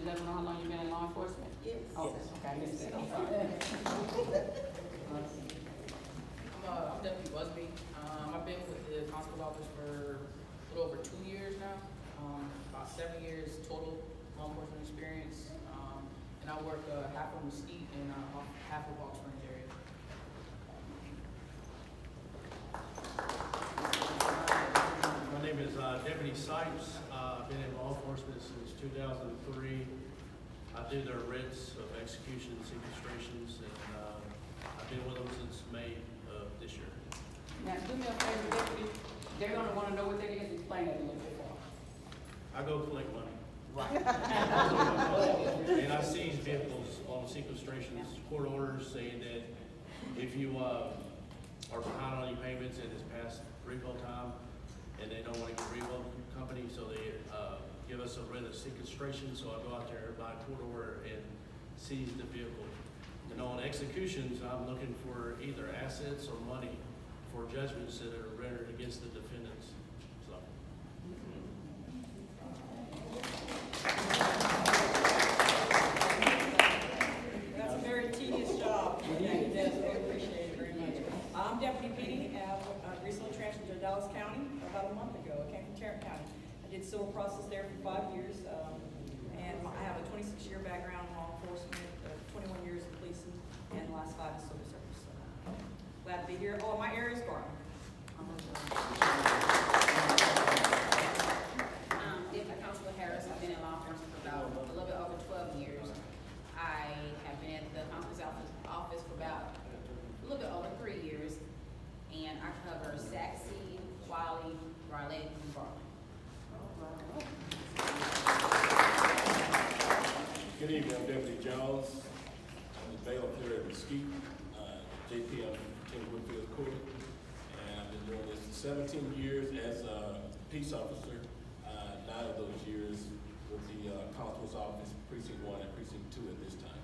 you let them know how long you've been in law enforcement? Yes. Oh, okay, I missed that, I'm sorry. I'm Deputy Busby. I've been with the Constable office for a little over 2 years now. About 7 years total law enforcement experience. And I work half of Mesquite and half of Balch area. My name is Deputy Sipes. I've been in law enforcement since 2003. I do their writs of executions, sequestrations, and I've been with them since May of this year. Now, do me a favor, Deputy, they're gonna wanna know what that is, explain that a little bit more. I go collect money. Right. And I seize vehicles on sequestrations, court orders saying that if you are behind on your payments and it's past repo time and they don't want to get repo company, so they give us a writ of sequestration. So I go out there, buy a court order, and seize the vehicle. And on executions, I'm looking for either assets or money for judgments that are rendered against the defendants. So. That's a very tedious job. Yeah, he does. We appreciate it very much. I'm Deputy Petey. I recently transferred to Dallas County about a month ago. I came from Tarrant County. I did civil process there for 5 years, and I have a 26-year background in law enforcement, 21 years in policing, and the last 5 in civil service. So, glad to be here. Oh, my area is Garden. Deputy Constable Harris. I've been in law enforcement for about a little bit over 12 years. I have been at the Constable office for about a little bit over 3 years, and I cover Saxey, Wiley, Raleigh, and Garland. Good evening, I'm Deputy Jones. I'm the bailiff here at Mesquite. JP, I'm King Woodfield Court, and I've been doing this for 17 years as a peace officer. 9 of those years with the Constable's office, Precinct 1 and Precinct 2 at this time.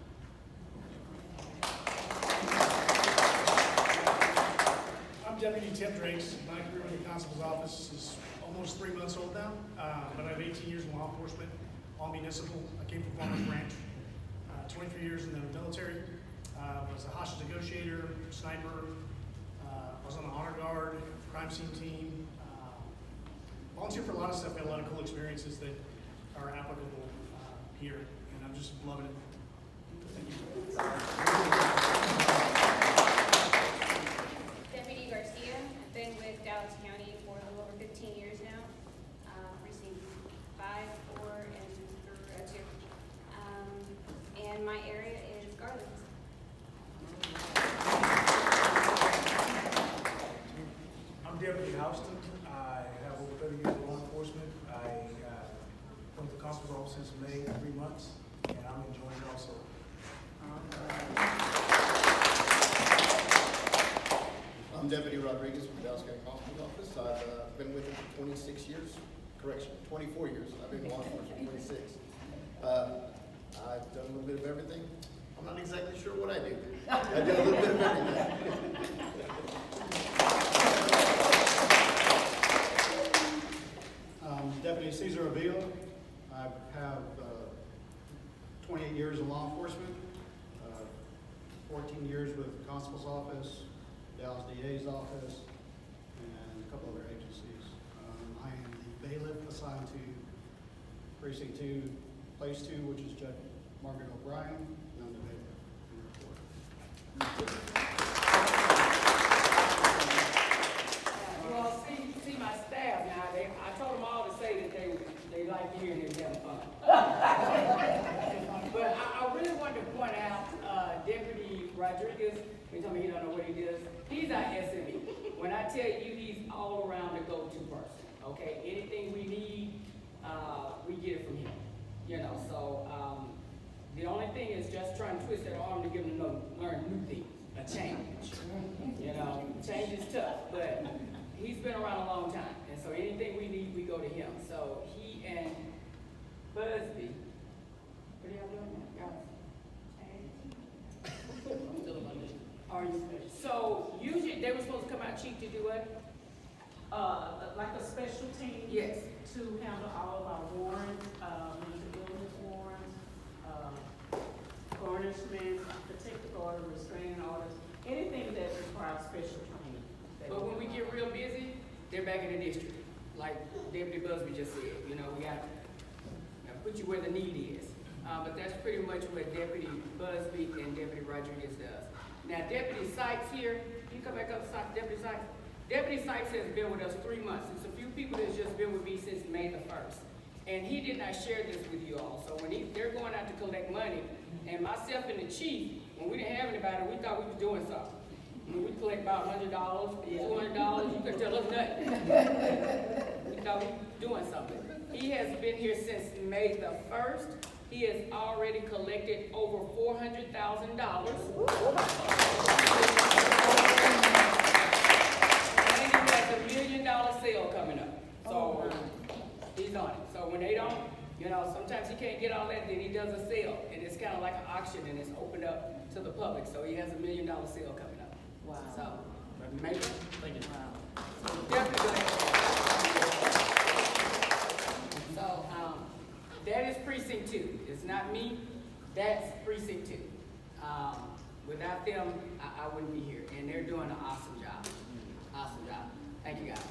I'm Deputy Tim Drakes. My career in the Constable's office is almost 3 months old now, but I have 18 years in law enforcement, all municipal. I came from Farmers Branch, 23 years in the military. Was a hostage negotiator, sniper, was on the honor guard, crime scene team. Volunteer for a lot of stuff, got a lot of cool experiences that are applicable here, and I'm just loving it. Thank you. Deputy Garcia. I've been with Dallas County for a little over 15 years now. Precinct 5, 4, and 2. And my area is Garland. I'm Deputy Houston. I have over 30 years of law enforcement. I went to the Constable's office since May, 3 months, and I'm enjoying it also. I'm Deputy Rodriguez from the Dallas County Constable's office. I've been with him for 26 years. Correction, 24 years. I've been in law enforcement for 26. I've done a little bit of everything. I'm not exactly sure what I do. I do a little bit of everything. Deputy Cesar Avila. I have 28 years in law enforcement, 14 years with the Constable's office, Dallas DA's office, and a couple other agencies. I am the bailiff assigned to Precinct 2, Place 2, which is Judge Margaret O'Brien, and I'm the bailiff in the report. You all see my staff now. I told them all to say that they like you and they're having fun. But I really wanted to point out Deputy Rodriguez. He told me he don't know what he does. He's our SME. When I tell you, he's all around the go-to person. Okay, anything we need, we get it from him. You know, so the only thing is just trying to twist that arm to give him learn new things, a change. You know, change is tough, but he's been around a long time, and so anything we need, we go to him. So he and Busby, what are y'all doing now? I'm still a Monday. Are you? So usually they were supposed to come out, chief, to do what? Like a special team. Yes. To handle all of our warrants, mental illness warrants, they're back in the district. Like Deputy Busby just said, you know, we got to put you where the need is. But that's pretty much what Deputy Busby and Deputy Rodriguez does. Now, Deputy Sykes here, you come back up, Deputy Sykes. Deputy Sykes has been with us 3 months. It's a few people that's just been with me since May the 1st. And he did not share this with you all. So when they're going out to collect money, and myself and the chief, when we didn't have anybody, we thought we was doing something. When we collect about $100, $200, you couldn't tell us nothing. We thought we were doing something. He has been here since May the 1st. He has already collected over $400,000. And he has $1 million sale coming up. So he's on it. So when they don't, you know, sometimes he can't get all that, then he does a sale. And it's kind of like an auction, and it's opened up to the public. So he has $1 million sale coming up. Wow. So, maybe. Thank you. Wow. So definitely. So, that is precinct 2. It's not me, that's precinct 2. Without them, I wouldn't be here. And they're doing an awesome job. Awesome job. Thank you, guys.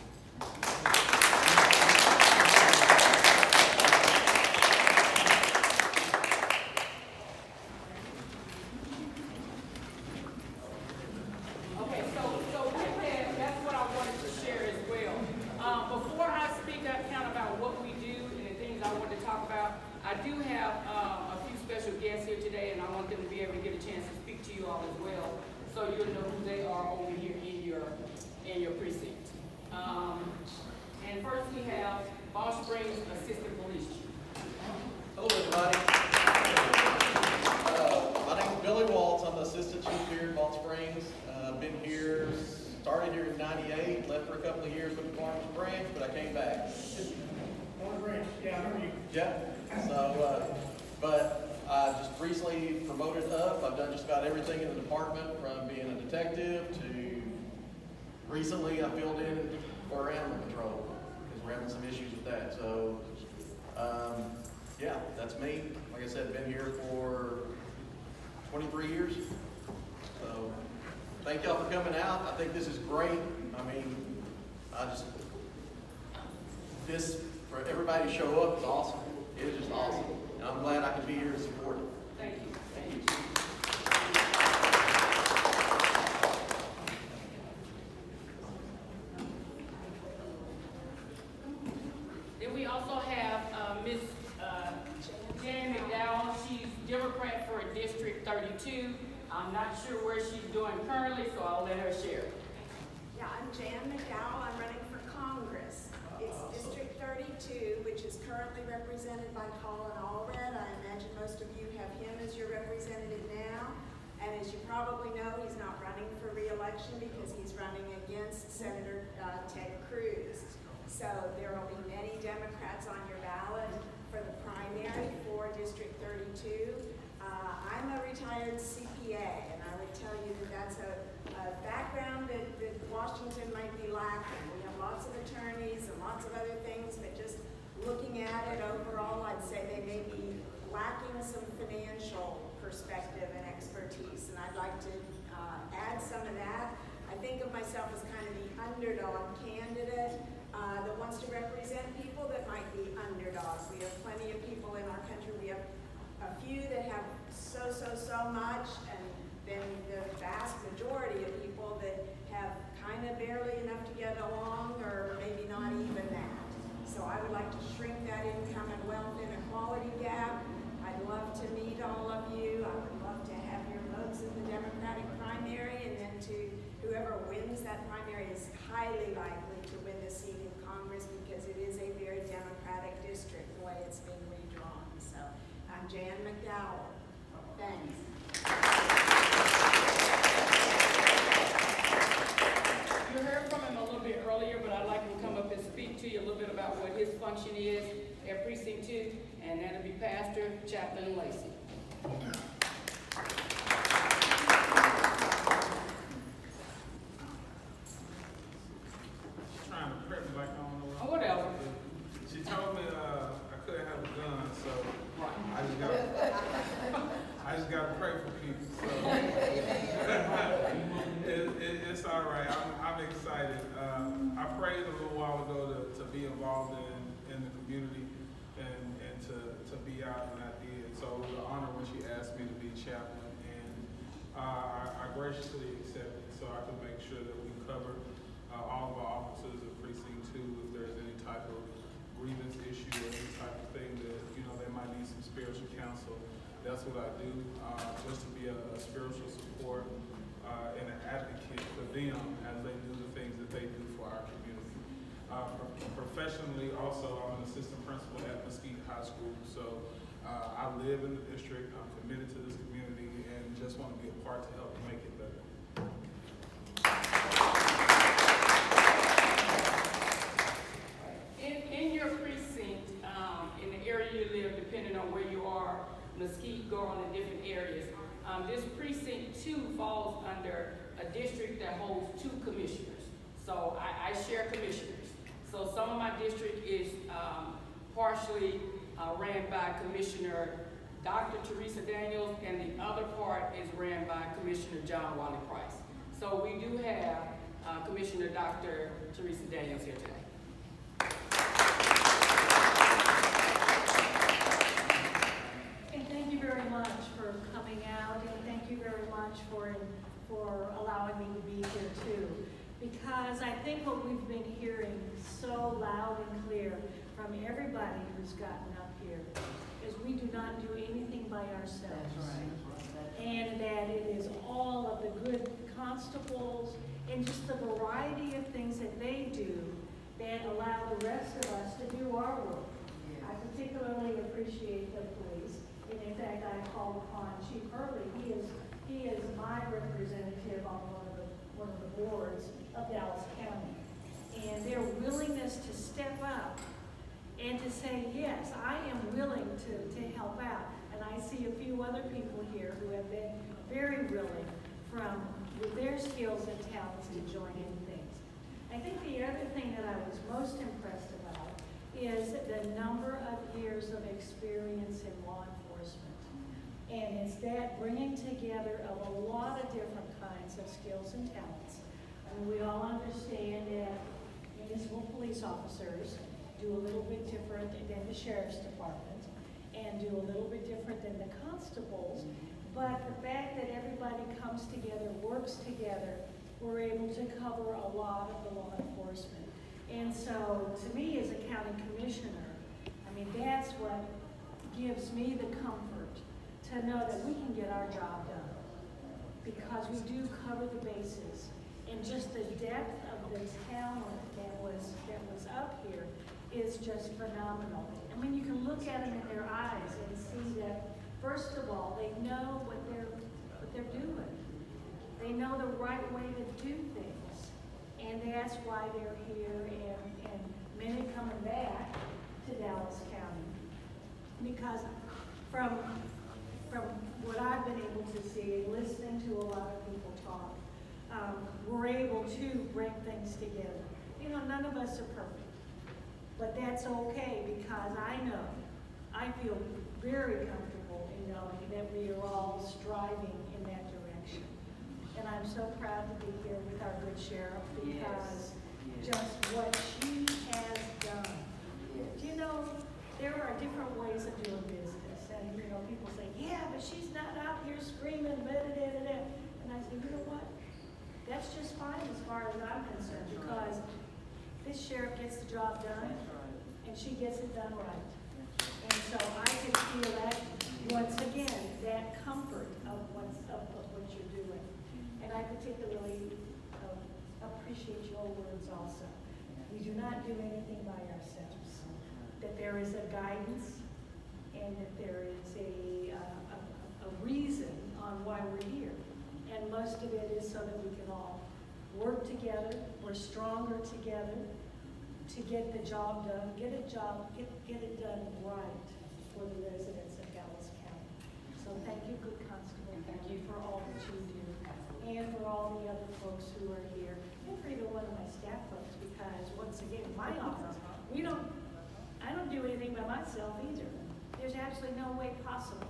Okay, so with that, that's what I wanted to share as well. Before I speak up kind of about what we do and the things I want to talk about, I do have a few special guests here today, and I want them to be able to get a chance to speak to you all as well, so you'll know who they are over here in your precinct. And first we have Balch Springs Assistant Police Chief. Hello, everybody. My name's Billy Waltz. I'm the assistant chief here in Balch Springs. Been here, started here in '98, left for a couple of years with the Farmers Branch, but I came back. Farmers Branch, yeah, I remember you. Yeah. So, but I just recently promoted up. I've done just about everything in the department, from being a detective to recently I filled in for animal control because we're having some issues with that. So, yeah, that's me. Like I said, been here for 23 years. So, thank y'all for coming out. I think this is great. I mean, this, for everybody to show up is awesome. It is just awesome. And I'm glad I can be here to support it. Thank you. Thank you. Then we also have Miss Jan McDowell. She's Democrat for District 32. I'm not sure where she's doing currently, so I'll let her share. Yeah, I'm Jan McDowell. I'm running for Congress. It's District 32, which is currently represented by Colin Allred. I imagine most of you have him as your representative now. And as you probably know, he's not running for re-election because he's running against Senator Ted Cruz. So there will be many Democrats on your ballot for the primary for District 32. I'm a retired CPA, and I would tell you that that's a background that Washington might be lacking. We have lots of attorneys and lots of other things, but just looking at it overall, I'd say they may be lacking some financial perspective and expertise, and I'd like to add some of that. I think of myself as kind of the underdog candidate that wants to represent people that might be underdogs. We have plenty of people in our country. We have a few that have so much, and then the vast majority of people that have kind of barely enough to get along, or maybe not even that. So I would like to shrink that income and wealth inequality gap. I'd love to meet all of you. I would love to have your votes in the Democratic primary, and then to whoever wins that primary is highly likely to win the seat in Congress, because it is a very Democratic district the way it's been redrawn. So I'm Jan McDowell. Thanks. You heard from him a little bit earlier, but I'd like him to come up and speak to you a little bit about what his function is at Precinct 2, and that'll be Pastor Chaplain Lacey. She's trying to prep me like I don't know Or what. whatever. She told me I couldn't have a gun, so Right. I just gotta pray for people. So it's all right. I'm excited. I praise the Lord chaplain, and I graciously accepted so I could make sure that we cover all of our officers of precinct 2 if there's any type of grievance issue or any type of thing that, they might need some spiritual counsel. That's what I do, just to be a spiritual support and an advocate for them as they do the things that they do for our community. Professionally, also, I'm an assistant principal at Mesquite High School, so I live in the district, I'm committed to this community, and just want to be a part to help make it better. In your precinct, in the area you live, depending on where you are, Mesquite, Garland, in different areas, this precinct 2 falls under a district that holds 2 commissioners. So I share commissioners. So some of my district is partially ran by Commissioner Dr. Teresa Daniels, and the other part is ran by Commissioner John Wally Price. So we do have Commissioner Dr. Teresa Daniels here today. And thank you very much for coming out, and thank you very much for allowing me to be here too. Because I think what we've been hearing so loud and clear from everybody who's gotten up here is we do not do anything by ourselves. And that it is all of the good constables and just the variety of things that they do that allow the rest of us to do our work. I particularly appreciate the police. And in fact, I called upon Chief Hurley. He is my representative on one of the boards of Dallas County. And their willingness to step up and to say, yes, I am willing to help out. And I see a few other people here who have been very willing with their skills and talents to join in things. I think the other thing that I was most impressed about is the number of years of experience in law enforcement. And it's that bringing together of a lot of different kinds of skills and talents. I mean, we all understand that municipal police officers do a little bit different than the sheriff's department and do a little bit different than the constables. But the fact that everybody comes together, works together, we're able to cover a lot of the law enforcement. And so, to me as a county commissioner, I mean, that's what gives me the comfort to know that we can get our job done. Because we do cover the bases. And just the depth of the talent that was up here is just phenomenal. I mean, you can look at them in their eyes and see that, first of all, they know what they're doing. They know the right way to do things. And that's why they're here, and many coming back to Dallas County. Because from what I've been able to see, listening to a lot of people talk, we're able to bring things together. You know, none of us are perfect, but that's okay, because I feel very comfortable in knowing that we are all striving in that direction. And I'm so proud to be here with our good sheriff, because just what she has done. You know, there are different ways of doing business, and people say, yeah, but she's not out here screaming, da-da-da-da-da. And I say, you know what? That's just fine as far as I'm concerned, because this sheriff gets the job done, and she gets it done right. And so I can feel that, once again, that comfort of what you're doing. And I particularly appreciate your words also. We do not do anything by ourselves. That there is a guidance, and that there is a reason on why we're here. And most of it is so that we can all work together, we're stronger together, to get the job done, get it done right for the residents of Dallas County. So thank you, good constable. Thank you for all that you do, and for all the other folks who are here, and for either one of my staff folks, because once again, my office, I don't do anything by myself either. There's absolutely no way possible.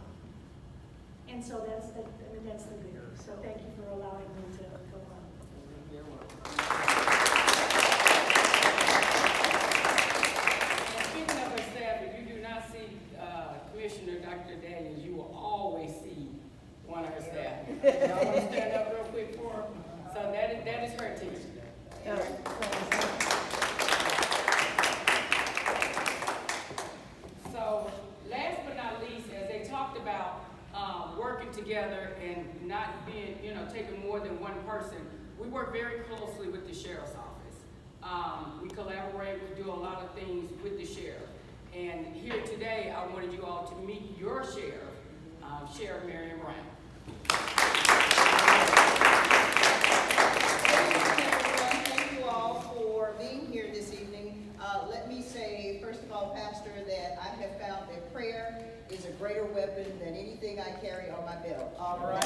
And so that's the good news. So thank you for allowing me to go on. Speaking of her staff, if you do not see Commissioner Dr. Daniels, you will always see Y'all want to stand up real quick for her? So that is her team. So last but not least, as they talked about working together and not being, taking more than one person, we work very closely with the sheriff's office. We collaborate, we do a lot of things with the sheriff. And here today, I wanted you all to meet your sheriff, Sheriff Marion Brown. Thank you all for being here this evening. Let me say, first of all, Pastor, that I have found that prayer is a greater weapon than anything I carry on my belt. All right.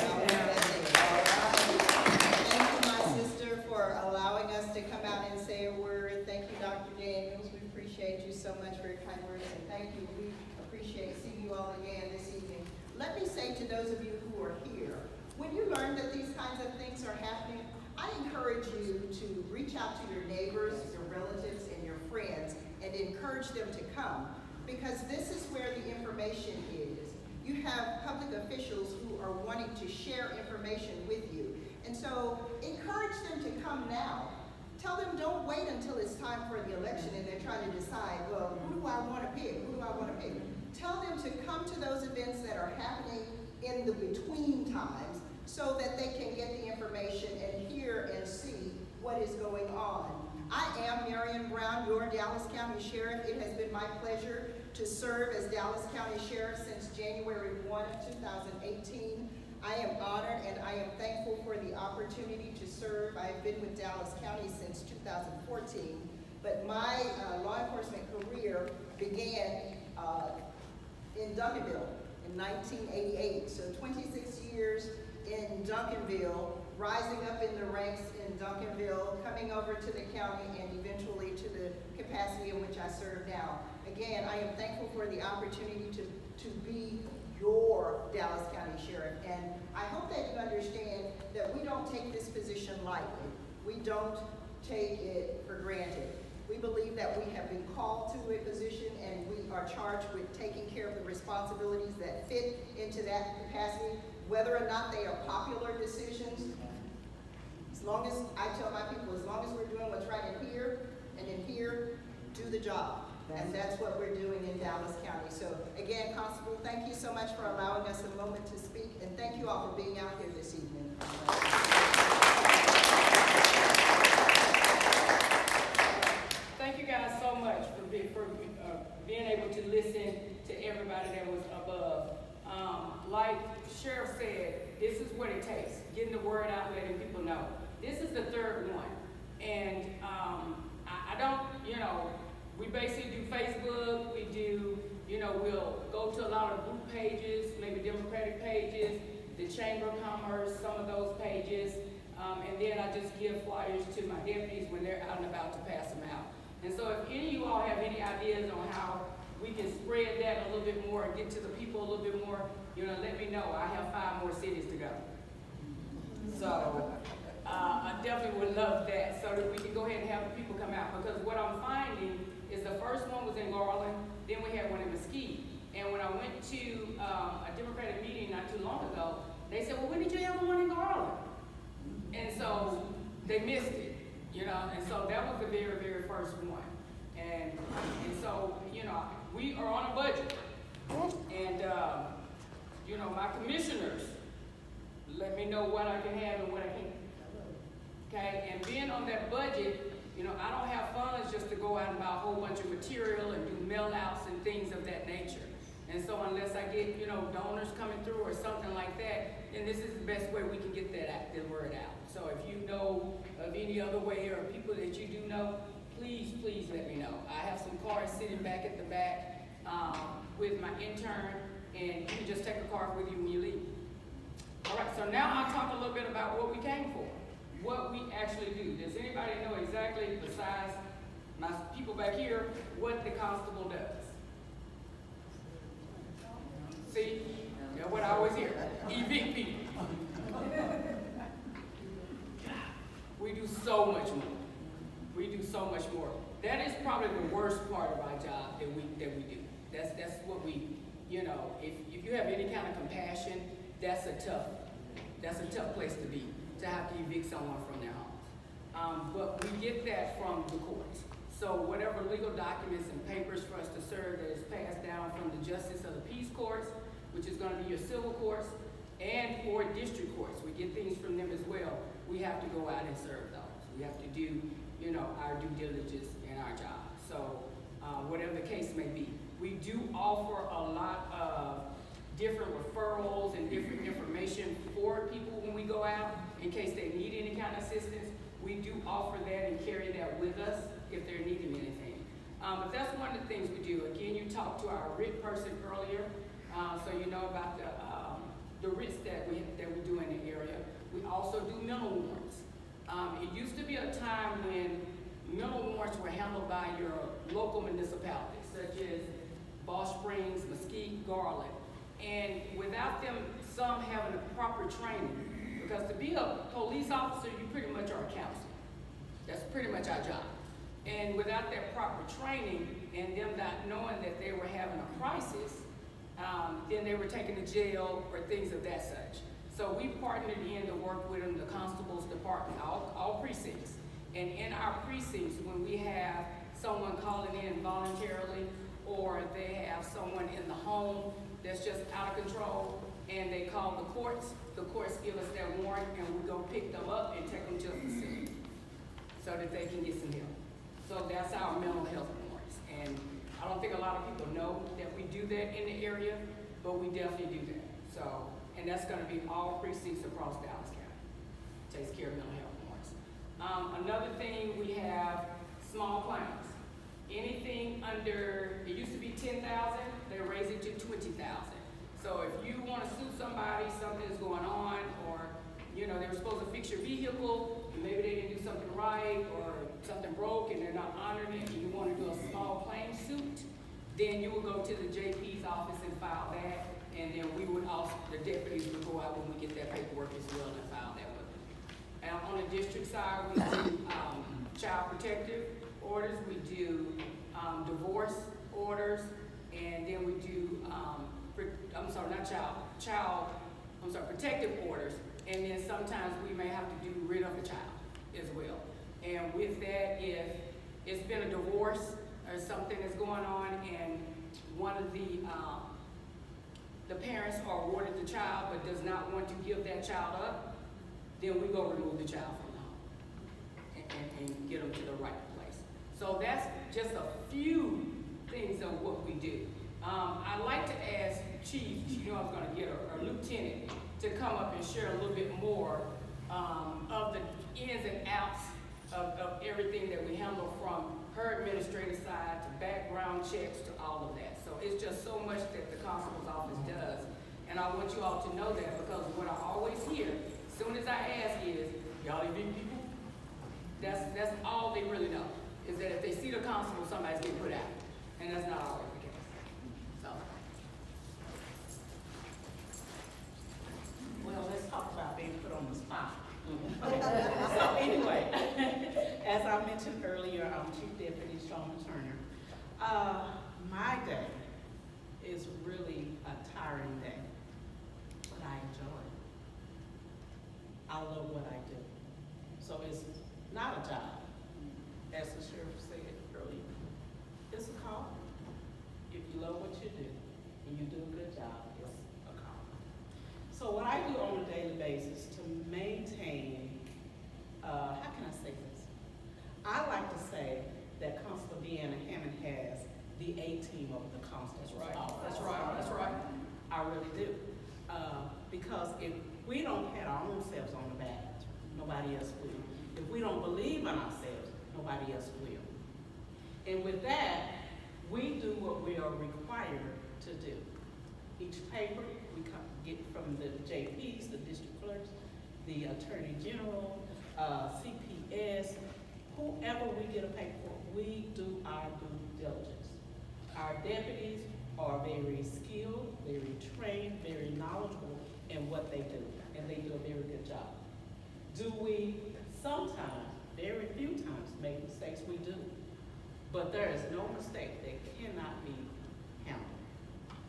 Thank you, my sister, for allowing us to come out and say a word. Thank you, Dr. Daniels. We appreciate you so much for your kind words, and thank you. We appreciate seeing you all again this evening. Let me say to those of you who are here, when you learn that these kinds of things are happening, I encourage you to reach out to your neighbors, your relatives, and your friends and encourage them to come, because this is where the information is. You have public officials who are wanting to share information with you. And so encourage them to come now. Tell them don't wait until it's time for the election and they're trying to decide, well, who do I want to pick? Who do I want to pick? Tell them to come to those events that are happening in the between times so that they can get the information and hear and see what is going on. I am Marion Brown, your Dallas County Sheriff. It has been my pleasure to serve as Dallas County Sheriff since January 1 of 2018. I am honored and I am thankful for the opportunity to serve. I've been with Dallas County since 2014, but my law enforcement career began in Duncanville in 1988. So 26 years in Duncanville, rising up in the ranks in Duncanville, coming over to the county, and eventually to the capacity in which I serve now. Again, I am thankful for the opportunity to be your Dallas County Sheriff, and I hope that you understand that we don't take this position lightly. We don't take it for granted. We believe that we have been called to a position and we are charged with taking care of the responsibilities that fit into that capacity, whether or not they are popular decisions. As long as, I tell my people, as long as we're doing what's right in here and in here, do the job. And that's what we're doing in Dallas County. So again, Constable, thank you so much for allowing us a moment to speak, and thank you all for being out here this evening. Thank you guys so much for being able to listen to everybody that was above. Like Sheriff said, this is what it takes, getting the word out, letting people know. This is the third one. And I don't, we basically do Facebook, we do, we'll go to a lot of group pages, maybe Democratic pages, the Chamber of Commerce, some of those pages, and then I just give flyers to my deputies when they're out and about to pass them out. And so if any of you all have any ideas on how we can spread that a little bit more and get to the people a little bit more, let me know. I have 5 more cities to go. So I definitely would love that so that we can go ahead and have the people come out, because what I'm finding is the first one was in Garland, then we had one in Mesquite. And when I went to a Democratic meeting not too long ago, they said, well, when did you have one in Garland? And so they missed it, and so that was the very, very first one. And so, we are on a budget. And, my commissioners let me know what I can have and what I can't. Okay, and being on that budget, I don't have funds just to go out and buy a whole bunch of material and do mail outs and things of that nature. And so unless I get, donors coming through or something like that, then this is the best way we can get the word out. So if you know of any other way or people that you do know, please let me know. I have some cards sitting back at the back with my intern, and you can just take a card with you when you leave. All right, so now I'll talk a little bit about what we came for, what we actually do. Does anybody know exactly, besides my people back here, what the constable does? See, that's what I always hear, evict people. We do so much more. We do so much more. That is probably the worst part of our job that we do. That's what we, if you have any kind of compassion, that's a tough That's a tough place to be, to have to evict someone from their homes. But we get that from the courts. So whatever legal documents and papers for us to serve that is passed down from the justice of the peace courts, which is gonna be your civil courts, and or district courts, we get things from them as well. We have to go out and serve those. We have to do, our due diligence in our job. So, whatever the case may be. We do offer a lot of different referrals and different information for people when we go out, in case they need any kind of assistance. We do offer that and carry that with us if they're needing anything. But that's one of the things we do. Again, you talked to our RIT person earlier, so you know about the RITs that we do in the area. We also do mental warrants. It used to be a time when mental warrants were handled by your local municipalities, such as Balch Springs, Mesquite, Garland. And without them, some having the proper training, because to be a police officer, you pretty much are a counselor. That's pretty much our job. And without that proper training and them not knowing that they were having a crisis, then they were taken to jail or things of that such. So we partnered in to work with them, the Constable's department, all precincts. And in our precincts, when we have someone calling in voluntarily, or they have someone in the home that's just out of control, and they call the courts give us that warrant, and we go pick them up and take them to the facility so that they can get some help. So that's our mental health warrants. And I don't think a lot of people know that we do that in the area, but we definitely do that. So, and that's gonna be all precincts across Dallas County. Takes care of mental health warrants. Another thing, we have small claims. Anything under, it used to be 10,000, they raise it to 20,000. So if you wanna sue somebody, something's going on, or, they were supposed to fix your vehicle, and maybe they didn't do something right, or something broke and they're not honoring it, and you wanna do a small claim suit, then you will go to the JP's office and file that, and then we would also, the deputies would go out when we get that paperwork as well and file that with them. And on the district side, we do child protective orders, we do divorce orders, and then we do, protective orders, and then sometimes we may have to do rid of a child as well. And with that, if it's been a divorce or something that's going on, and one of the parents are awarded the child but does not want to give that child up, then we go remove the child from the home and get them to the right place. So that's just a few things of what we do. I'd like to ask Chief, I was gonna get a lieutenant to come up and share a little bit more of the ins and outs of everything that we handle, from her administrative side to background checks to all of that. So it's just so much that the Constable's office does. And I want you all to know that, because what I always hear, as soon as I ask is, y'all evict people? That's all they really know, is that if they see the constable, somebody's getting put out. And that's not always the case. So. Well, let's talk about being put on the spot. So anyway, as I mentioned earlier, I'm Chief Deputy Shauna Turner. My day is really a tiring day, but I enjoy it. I love what I do. So it's not a job, as the sheriff said earlier. It's a call. If you love what you do and you do a good job, it's a call. So what I do on a daily basis to maintain, how can I say this? I like to say that Constable Deanna Hammond has the A-team of the Constable's office. That's right. I really do. Because if we don't pat our own selves on the back, nobody else will. If we don't believe in ourselves, nobody else will. And with that, we do what we are required to do. Each paper we get from the JPs, the district clerks, the attorney general, CPS, whoever we get a paper for, we do our due diligence. Our deputies are very skilled, very trained, very knowledgeable in what they do, and they do a very good job. Do we sometimes, very few times, make mistakes? We do. But there is no mistake that cannot be handled,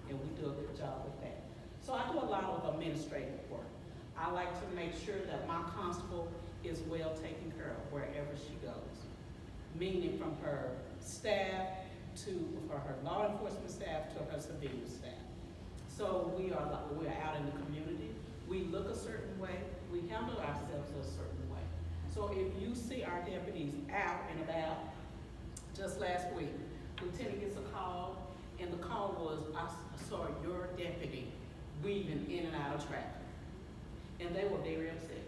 and we do a good job with that. So I do a lot of administrative work. I like to make sure that my constable is well taken care of wherever she goes. Meaning from her staff for her law enforcement staff to her civilian staff. So we're out in the community. We look a certain way. We handle ourselves a certain way. So if you see our deputies out and about, just last week, Lieutenant gets a call, and the call was, I saw your deputy weaving in and out of traffic. And they were very upset.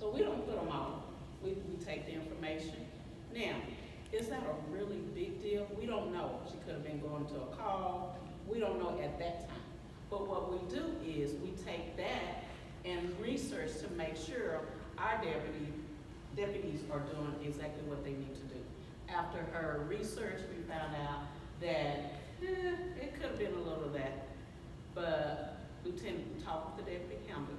So we don't put them on. We take the information. Now, is that a really big deal? We don't know. She could have been going to a call. We don't know at that time. But what we do is we take that and research to make sure our deputies are doing exactly what they need to do. After her research, we found out that it could have been a little of that. But Lieutenant talked with the deputy handler.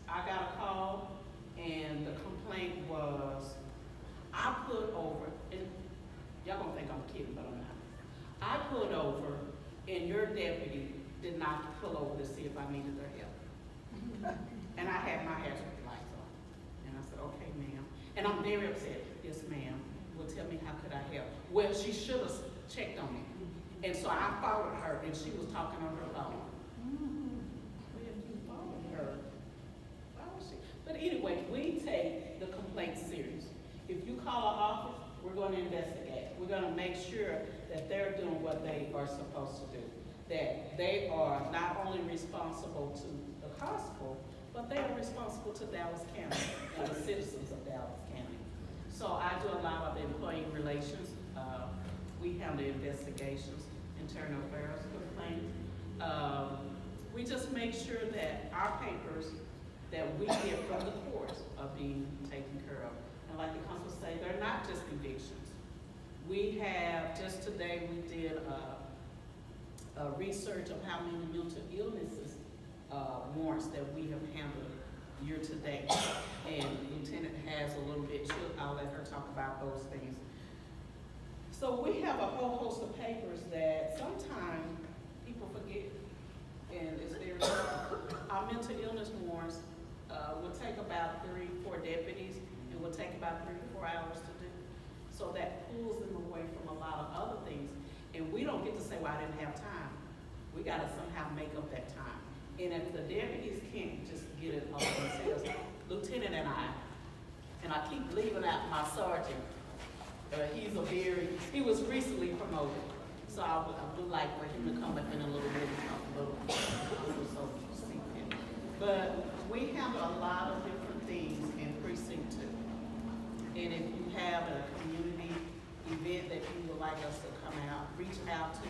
I got a call, and the complaint was, I pulled over, and y'all gonna think I'm kidding, but I'm not. I pulled over, and your deputy did not pull over to see if I needed their help. And I had my hazard lights on. And I said, okay, ma'am. And I'm very upset. Yes, ma'am. Well, tell me, how could I help? Well, she should have checked on me. And so I followed her, and she was talking on her phone. Well, if you followed her, why was she? But anyway, we take the complaint serious. If you call our office, we're going to investigate. We're going to make sure that they're doing what they are supposed to do. That they are not only responsible to the constable, but they are responsible to Dallas County and the citizens of Dallas County. So I do a lot of employee relations. We handle investigations, internal affairs complaints. We just make sure that our papers that we get from the courts are being taken care of. And like the constable say, they're not just evictions. We have, just today, we did a research of how many mental illnesses warrants that we have handled year to date. And Lieutenant has a little bit, I'll let her talk about those things. So we have a whole host of papers that sometimes people forget, and it's very important. Our mental illness warrants will take about 3-4 deputies, and will take about 3 to 4 hours to do. So that pulls them away from a lot of other things. And we don't get to say, well, I didn't have time. We gotta somehow make up that time. And if the deputies can't just get it all themselves, Lieutenant and I keep leaving out my sergeant. He was recently promoted. So I would like for him to come up in a little bit and talk a little bit. But we handle a lot of different things in Precinct 2. And if you have a community event that you would like us to come out, reach out to,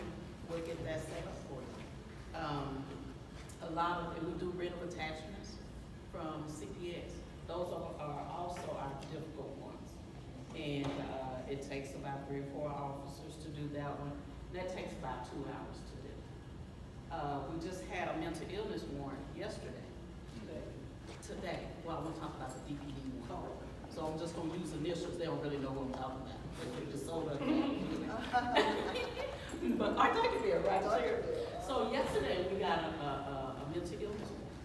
we'll get that set up for you. We do rental attachments from CPS. Those are also our difficult ones. And it takes about 3 or 4 officers to do that one. And that takes about 2 hours to do. We just had a mental illness warrant yesterday. Today. Well, I'm gonna talk about the DPD one. So I'm just gonna use initials. They don't really know what I'm talking about. They just sold it. But I think it'd be a right here. So yesterday we got a mental illness warrant.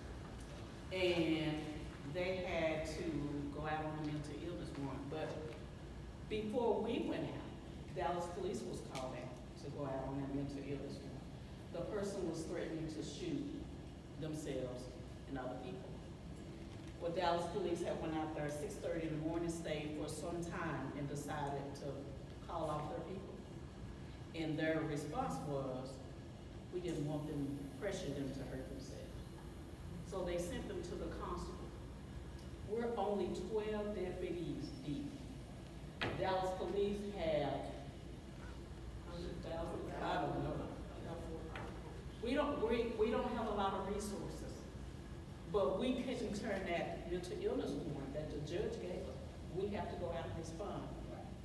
And they had to go out on a mental illness warrant. But before we went out, Dallas police was called out to go out on that mental illness warrant. The person was threatening to shoot themselves and other people. Well, Dallas police had went out there at 6:30 in the morning, stayed for some time, and decided to call off their people. And their response was, we didn't want them, pressure them to hurt themselves. So they sent them to the constable. We're only 12 deputies deep. Dallas police have 100,000, I don't know. We don't have a lot of resources. But we couldn't turn that mental illness warrant that the judge gave us. We have to go out and respond.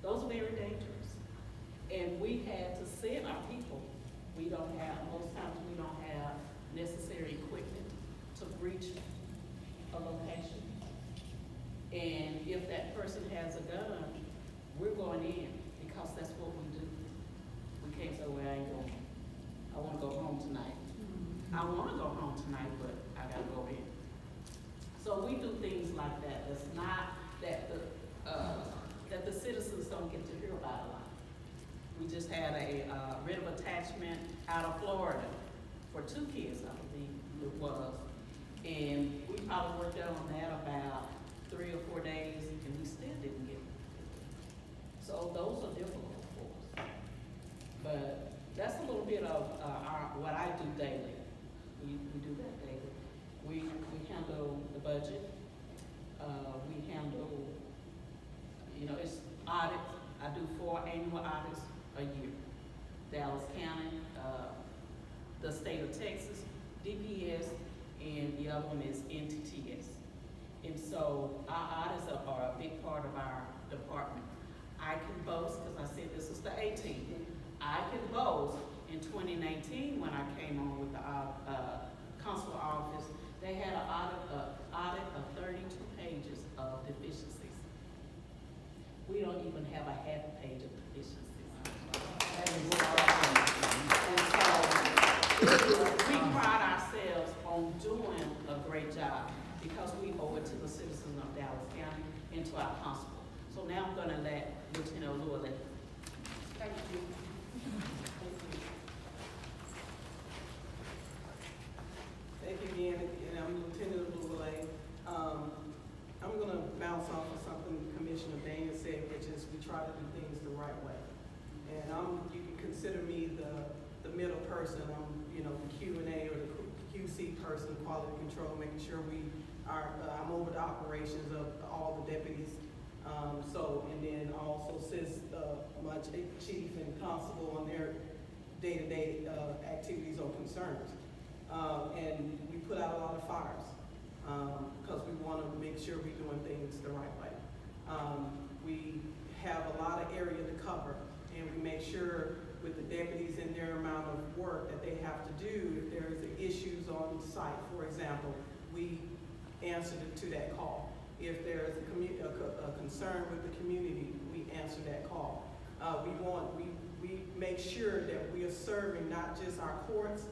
Those are very dangerous. And we had to send our people. Most times we don't have necessary equipment to breach a location. And if that person has a gun, we're going in because that's what we do. We can't say, well, I ain't going. I want to go home tonight. I want to go home tonight, but I got to go in. So we do things like that. It's not that the citizens don't get to hear about a lot. We just had a writ of attachment out of Florida for 2 kids, I believe it was. And we probably worked out on that about 3 or 4 days, and we still didn't get it. So those are difficult for us. But that's a little bit of what I do daily. We do that daily. We handle the budget. We handle, it's audits. I do 4 annual audits a year. Dallas County, the state of Texas, DPS, and the other one is NTTS. And so our audits are a big part of our department. I can boast, because I said this is the 18th, I can boast in 2019 when I came on with the consular office, they had an audit of 32 pages of deficiencies. We don't even have a half page of deficiencies. We pride ourselves on doing a great job because we owe it to the citizens of Dallas County and to our constable. So now I'm gonna let Lieutenant Llewellyn. Thank you. Thank you again, and I'm Lieutenant Llewellyn. I'm gonna bounce off of something Commissioner Daniel said, which is we try to do things the right way. And you can consider me the middle person. I'm, the Q&A or the QC person, quality control, making sure I'm over the operations of all the deputies. And then also assist my chief and constable on their day-to-day activities or concerns. And we put out a lot of fires because we want to make sure we're doing things the right way. We have a lot of area to cover, and we make sure with the deputies and their amount of work that they have to do, if there's issues on site, for example, we answer to that call. If there's a concern with the community, we answer that call. We make sure that we are serving not just our courts,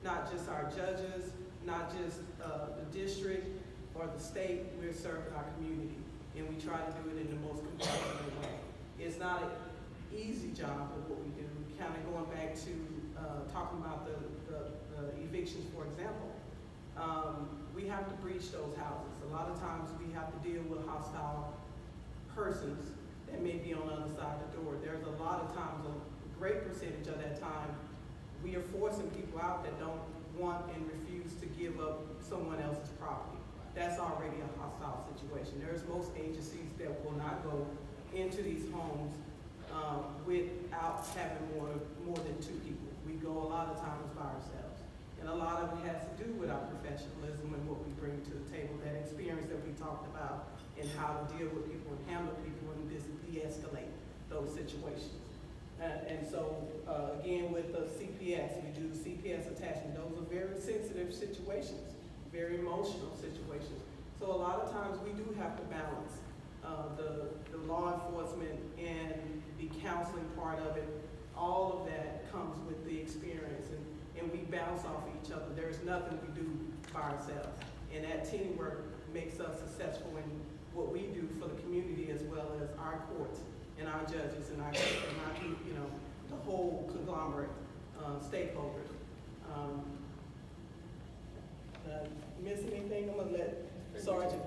not just our judges, not just the district or the state, we're serving our community. And we try to do it in the most compassionate way. It's not an easy job of what we do. Kind of going back to talking about the evictions, for example. We have to breach those houses. A lot of times we have to deal with hostile persons that may be on the other side of the door. There's a lot of times, a great percentage of that time, we are forcing people out that don't want and refuse to give up someone else's property. That's already a hostile situation. There's most agencies that will not go into these homes without having more than 2 people. We go a lot of times by ourselves. And a lot of it has to do with our professionalism and what we bring to the table, that experience that we talked about, and how to deal with people and handle people and de-escalate those situations. And so, again, with the CPS, we do CPS attachment. Those are very sensitive situations, very emotional situations. So a lot of times we do have to balance the law enforcement and the counseling part of it. All of that comes with the experience, and we bounce off of each other. There's nothing we do by ourselves. And that teamwork makes us successful in what we do for the community, as well as our courts and our judges and our the whole conglomerate stakeholders. Miss anything? I'm gonna let Sergeant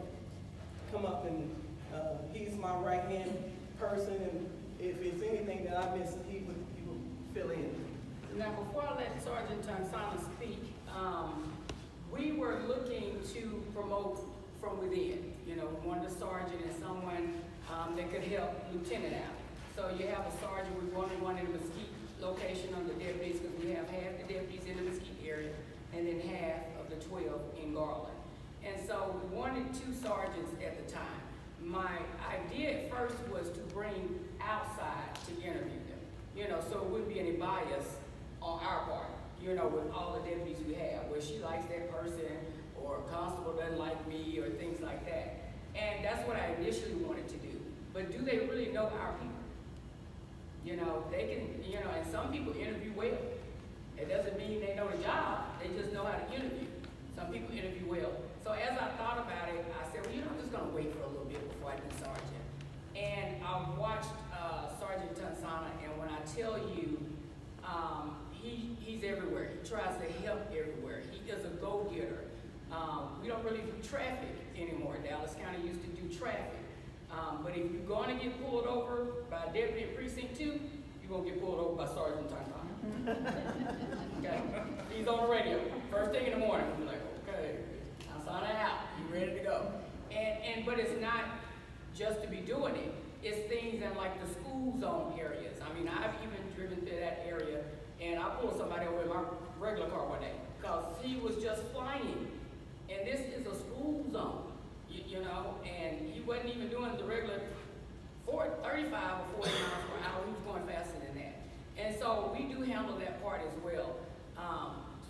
come up, and he's my right-hand person, and if there's anything that I missed, he would fill in. Now, before I let Sergeant Tonsana speak, we were looking to promote from within. We wanted a sergeant and someone that could help Lieutenant out. So you have a sergeant, we wanted one in the Mesquite location on the deputies, because we have half the deputies in the Mesquite area, and then half of the 12 in Garland. And so we wanted 2 sergeants at the time. My idea at first was to bring outside to interview them, so it wouldn't be any bias on our part, with all the deputies we have, where she likes that person, or a constable doesn't like me, or things like that. And that's what I initially wanted to do. But do they really know our people? They can, and some people interview well. It doesn't mean they know the job, they just know how to interview. Some people interview well. So as I thought about it, I said, well, you know, I'm just gonna wait for a little bit before I do sergeant. And I watched Sergeant Tansana, and when I tell you, he's everywhere. He tries to help everywhere. He is a go-getter. We don't really do traffic anymore. Dallas County used to do traffic. But if you're gonna get pulled over by a deputy in precinct 2, you're gonna get pulled over by Sergeant Tansana. Okay? He's on the radio. First thing in the morning, we're like, okay, Tansana out. You ready to go? But it's not just to be doing it. It's things in like the school zone areas. I mean, I've even driven through that area, and I pulled somebody over in my regular car one day because he was just flying. And this is a school zone, you know, and he wasn't even doing the regular 35 or 40 miles per hour. He was going faster than that. And so we do handle that part as well.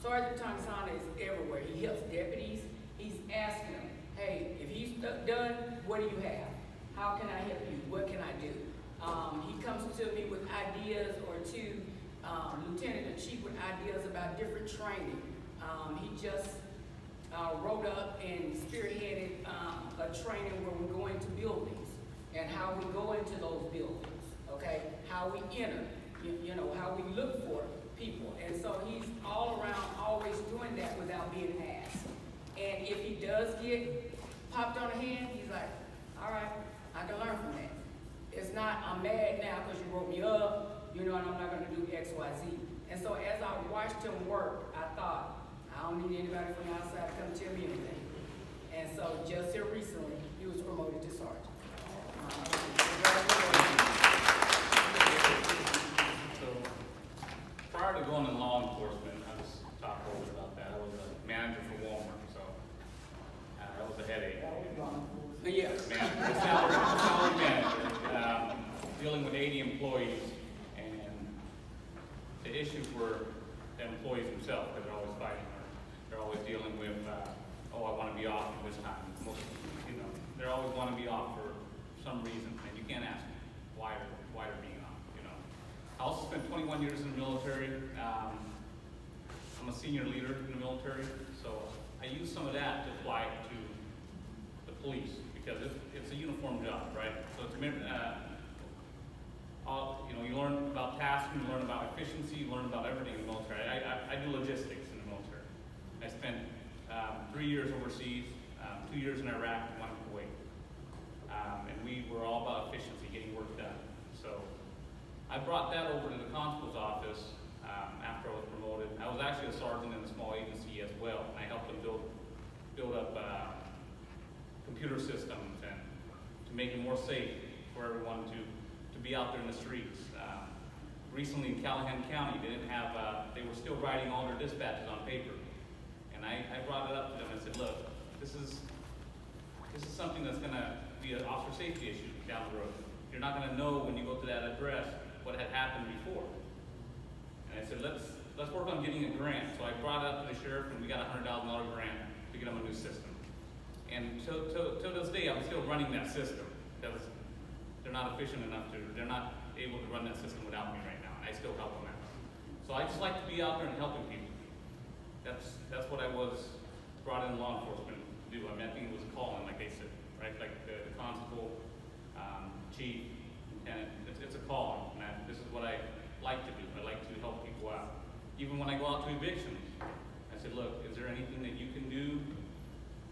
Sergeant Tansana is everywhere. He helps deputies. He's asking them, hey, if he's done, what do you have? How can I help you? What can I do? He comes to me with ideas, or to Lieutenant and Chief with ideas about different training. He just wrote up and spearheaded a training where we go into buildings and how we go into those buildings, okay? How we enter, you know, how we look for people. And so he's all around always doing that without being asked. And if he does get popped on the hand, he's like, all right, I can learn from that. It's not, I'm mad now because you wrote me up, you know, and I'm not gonna do X, Y, Z. And so as I watched him work, I thought, I don't need anybody from the outside to come tell me anything. And so just here recently, he was promoted to sergeant. So prior to going in law enforcement, I was talked a little bit about that. I was a manager for Walmart, so that was a headache. Yeah. Salary manager, dealing with 80 employees, and the issues were the employees themselves, because they're always fighting. They're always dealing with, oh, I want to be off this time. Most, you know, they always want to be off for some reason, and you can't ask them why they're being off. You know, I also spent 21 years in the military. I'm a senior leader in the military, so I use some of that to apply to the police, because it's a uniform job, right? So it's, you know, you learn about tasking, you learn about efficiency, you learn about everything in the military. I do logistics in the military. I spent 3 years overseas, 2 years in Iraq, and 1 in Kuwait. And we were all about efficiency, getting work done. So I brought that over to the constable's office after I was promoted. I was actually a sergeant in a small agency as well, and I helped them build up computer systems and to make it more safe for everyone to be out there in the streets. Recently in Callahan County, they didn't have, they were still writing all their dispatches on paper. And I brought it up to them and said, look, this is something that's gonna be an officer safety issue down the road. You're not gonna know when you go to that address what had happened before. And I said, let's work on getting a grant. So I brought it up to the sheriff, and we got a $100,000 grant to get them a new system. And till this day, I'm still running that system, because they're not efficient enough they're not able to run that system without me right now. And I still help them out. So I just like to be out there and helping people. That's what I was brought in law enforcement to do. I mean, I think it was a calling, like they said, right? Like the constable, chief, lieutenant. It's a calling. And this is what I like to do. I like to help people out. Even when I go out to evictions, I said, look, is there anything that you can do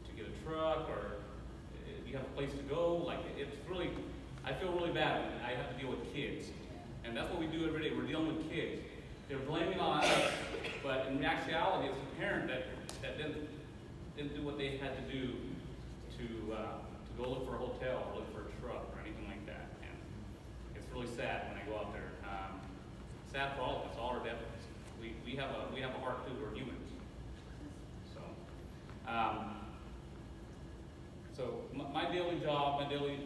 to get a truck, or do you have a place to go? Like, it's really, I feel really bad when I have to deal with kids. And that's what we do every day. We're dealing with kids. They're blaming on us, but in actuality, it's the parent that didn't do what they had to do to go look for a hotel or look for a truck or anything like that. And it's really sad when I go out there. Sad for all of us, all our deputies. We have a heart too. We're humans. So my daily job, my daily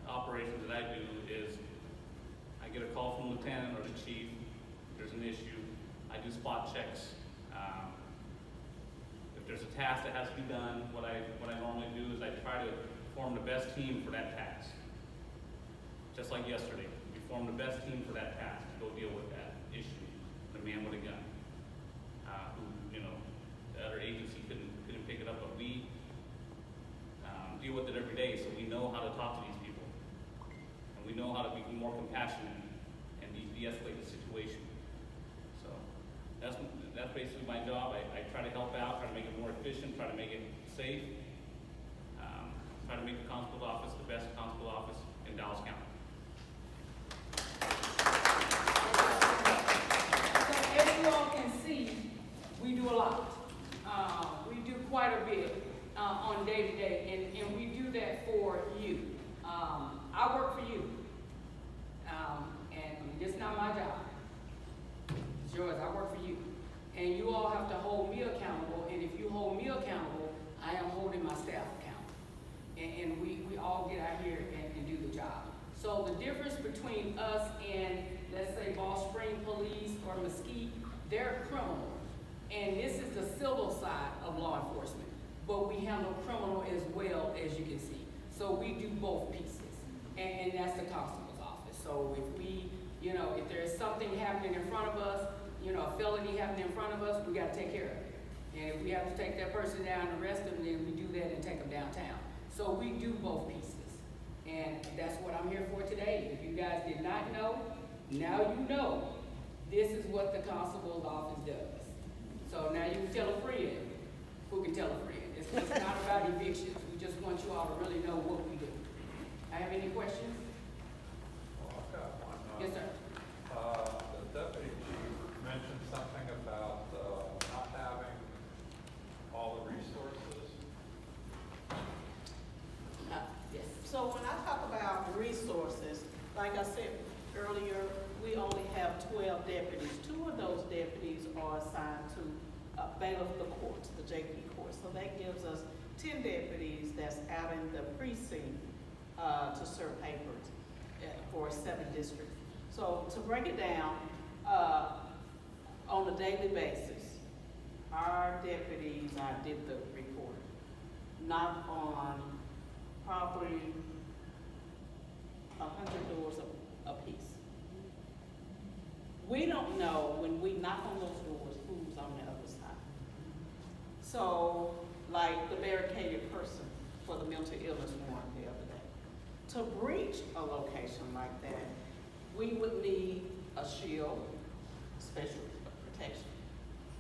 operations that I do is I get a call from the lieutenant or the chief. There's an issue. I do spot checks. If there's a task that has to be done, what I normally do is I try to form the best team for that task. Just like yesterday, we formed the best team for that task to go deal with that issue. The man with a gun, who, you know, the other agency couldn't make it safe, try to make the constable's office the best constable office in Dallas County. So as you all can see, we do a lot. We do quite a bit on day to day, and we do that for you. I work for you, and it's not my job. It's yours. I work for you, and you all have to hold me accountable. And if you hold me accountable, I am holding my staff accountable, and we all get out here and do the job. So the difference between us and, let's say, Balch Spring Police or Mesquite, they're criminal. And this is the civil side of law enforcement. But we handle criminal as well, as you can see. So we do both pieces. And that's the constable's office. So if we, if there's something happening in front of us, a felony happening in front of us, we got to take care of it. And if we have to take that person down and arrest them, then we do that and take them downtown. So we do both pieces. And that's what I'm here for today. If you guys did not know, now you know. This is what the constable's office does. So now you can tell a friend who can tell a friend. It's not about evictions. We just want you all to really know what we do. I have any questions? Well, I've got one. Yes, sir. The deputy chief mentioned something about not having all the resources. Yes. So when I talk about resources, like I said earlier, we only have 12 deputies. 2 of those deputies are assigned to bailiff the courts, the JP courts. So that gives us 10 deputies that's out in the precinct to serve papers for 7 districts. So to break it down, on a daily basis, our deputies, I did the report, knock on probably 100 doors a piece. We don't know when we knock on those doors who's on the other side. So, like the barricaded person for the mental illness warrant the other day. To breach a location like that, we would need a shield, special protection.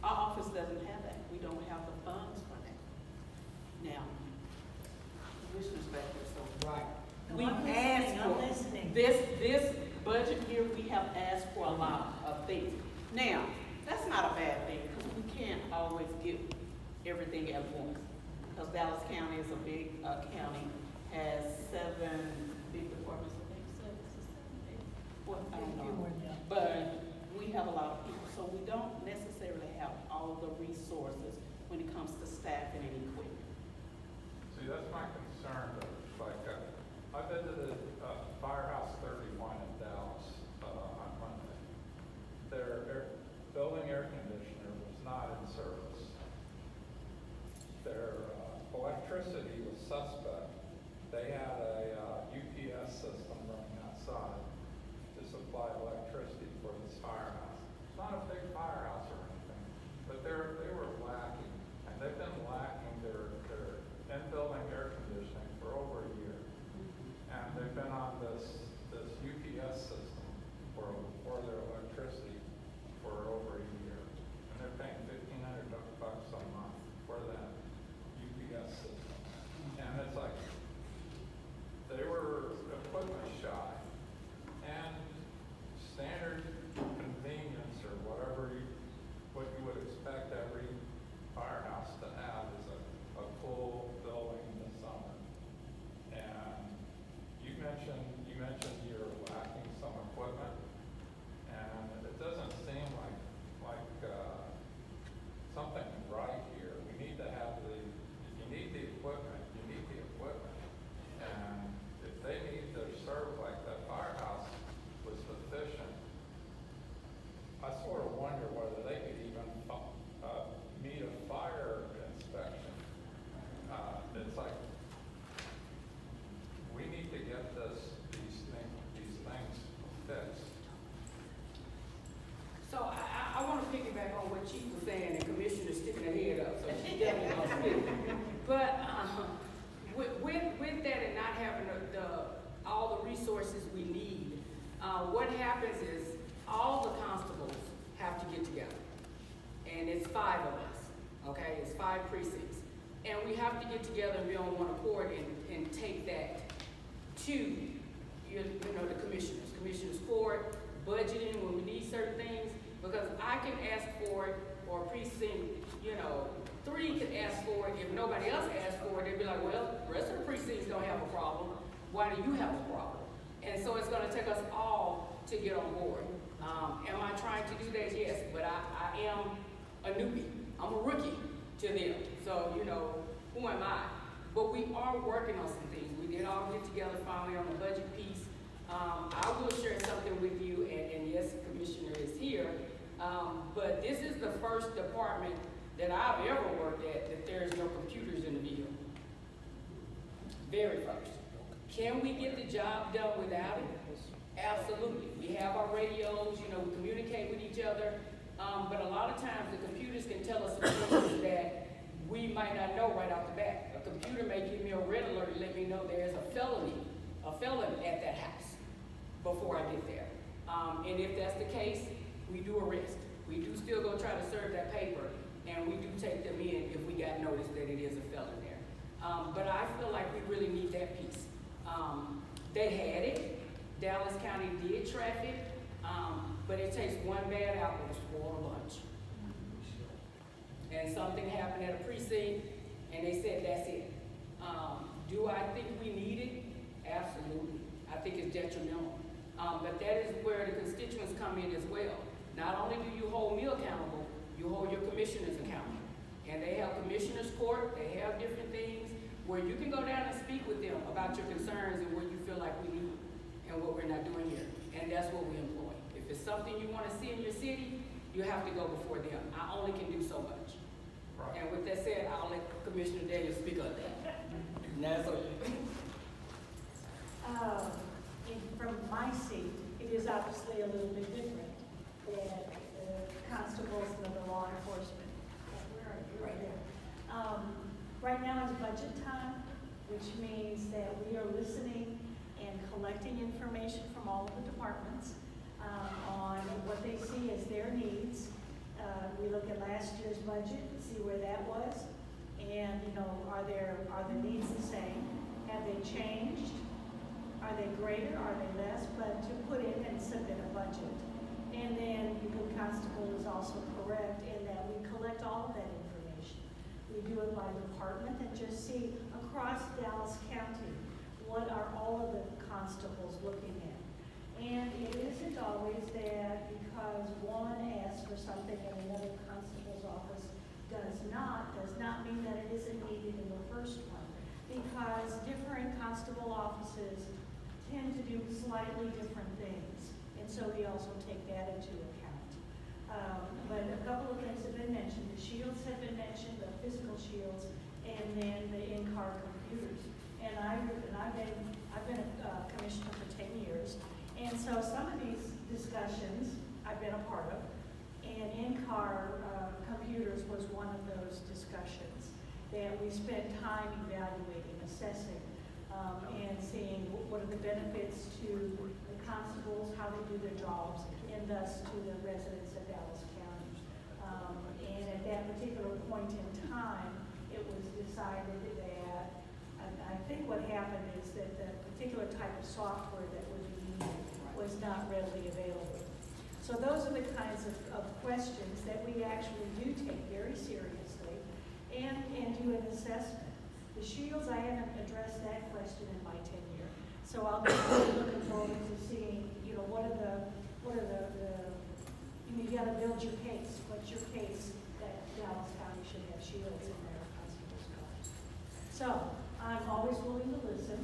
Our office doesn't have that. We don't have the funds for that. Now, Commissioner's back there, so right. We asked for this budget year. We have asked for a lot of things. Now, that's not a bad thing because we can't always get everything at once. Because Dallas County is a big county, has 7 big departments. I think 7, 8. Well, I don't know. But we have a lot of people, so we don't necessarily have all the resources when it comes to staffing and equipment. See, that's my concern. Like, I visited Firehouse 31 in Dallas on Monday. Their building air conditioner was not in service. Their electricity was suspect. They had a UPS system running outside to supply electricity for this firehouse. It's not a big firehouse or anything, but they were lacking, and they've been lacking their in-building air conditioning for over a year. And they've been on this UPS system for their electricity for over a year. And they're paying $1,500 a month for that UPS system. And it's like, they were equipment shy. And standard convenience or what you would expect every firehouse to have is a cool building in the summer. And you mentioned you're lacking some equipment, and it doesn't seem like something right here. We need to have if you need the equipment, you need the equipment. And if they need to serve like that firehouse was efficient, I sort of wonder whether they could even meet a fire inspection. It's like, we need to get these things fixed. So I want to piggyback on what Chief was saying, and Commissioner's sticking her head up, so she definitely gonna speak. But with that and not having all the resources we need, what happens is all the constables have to get together, and it's 5 of us. Okay, it's 5 precincts, and we have to get together and be on one accord and take that to, you know, the commissioners court, budgeting when we need certain things, because I can ask for it, or precinct, you know, 3 can ask for it. If nobody else asks for it, they'd be like, well, the rest of the precincts don't have a problem. Why do you have a problem? And so it's gonna take us all to get on board. Am I trying to do that? Yes, but I am a newbie. I'm a rookie to them. So, you know, who am I? But we are working on some things. We did all get together finally on the budget piece. I will share something with you, and yes, the commissioner is here. But this is the first department that I've ever worked at that there's no computers in the vehicle. Very first. Can we get the job done without it? Absolutely. We have our radios, you know, we communicate with each other. But a lot of times the computers can tell us some things that we might not know right off the bat. A computer may give me a red alert and let me know there's a felon at that house before I get there. And if that's the case, we do arrest. We do still go try to serve that paper, and we do take them in if we got notice that it is a felon there. But I feel like we really need that piece. They had it. Dallas County did traffic, but it takes one bad apple to spoil a bunch. And something happened at a precinct, and they said that's it. Do I think we need it? Absolutely. I think it's detrimental. But that is where the constituents come in as well. Not only do you hold me accountable, you hold your commissioners accountable. And they have commissioners court, they have different things where you can go down and speak with them about your concerns and what you feel like we need and what we're not doing here. And that's what we employ. If it's something you want to see in your city, you have to go before them. I only can do so much. Right. And with that said, I'll let Commissioner Daniels speak on that. That's okay. From my seat, it is obviously a little bit different than constables and the law enforcement. Where are you? Right there. Right now is budget time, which means that we are listening and collecting information from all of the departments on what they see as their needs. We look at last year's budget, see where that was, and you know, are the needs the same? Have they changed? Are they greater? Are they less? But to put in and submit a budget. And then the constable is also correct in that we collect all of that information. We do it by department and just see across Dallas County what are all of the constables looking at. And it isn't always that because one asks for something and another constable's office does not mean that it isn't needed in the first one. Because different constable offices tend to do slightly different things. And so we also take that into account. But a couple of things have been mentioned. The shields have been mentioned, the physical shields, and then the in-car computers. And I've been a commissioner for 10 years. And so some of these discussions I've been a part of, and in-car computers was one of those discussions that we spent time evaluating, assessing, and seeing what are the benefits to the constables, how they do their jobs, and thus to the residents of Dallas County. And at that particular point in time, it was decided that, I think what happened is that the particular type of software that would be needed was not readily available. So those are the kinds of questions that we actually do take very seriously and do an assessment. The shields, I haven't addressed that question in my tenure. So I'll be really looking forward to seeing, you know, what are the you gotta build your case. What's your case that Dallas County should have shields in their constable's cars? So I'm always willing to listen,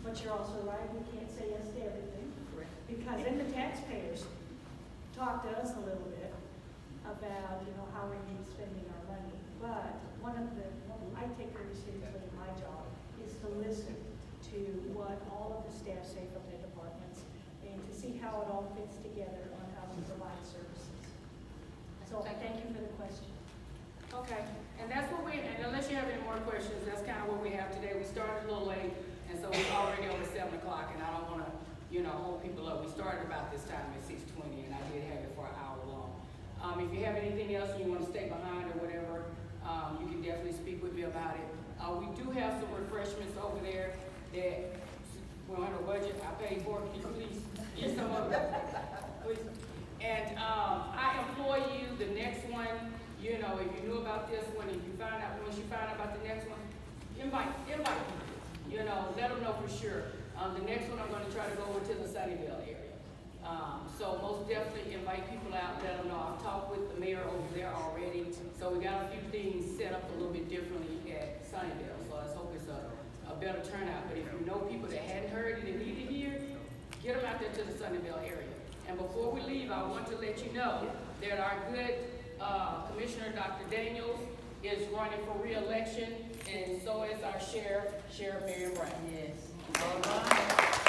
but you're also right, we can't say yes to everything. Correct. Because then the taxpayers talk to us a little bit about, you know, how we need spending our money. But what I take very seriously in my job is to listen to what all of the staff say from their departments and to see how it all fits together on how we provide services. So I thank you for the question. Okay, and that's what and unless you have any more questions, that's kind of what we have today. We started a little late, and so we're already over 7 o'clock, and I don't want to, you know, hold people up. We started about this time at 6:20, and I did have it for an hour long. If you have anything else and you want to stay behind or whatever, you can definitely speak with me about We do have some refreshments over there that, we don't have no budget, I paid for it, can you please get some of it? Please. And, I implore you, the next one, you know, if you knew about this one, if you find out, once you find out about the next one, invite people, you know, let them know for sure. The next one, I'm gonna try to go over to the Sunnyvale area. So most definitely invite people out, let them know. I've talked with the mayor over there already, so we got a few things set up a little bit differently at Sunnyvale, so let's hope it's a better turnout. But if you know people that hadn't heard it and need to hear, get them out there to the Sunnyvale area. And before we leave, I want to let you know that our good Commissioner Dr. Daniels is running for re-election, and so is our Sheriff Marion Brown. Yes. All right.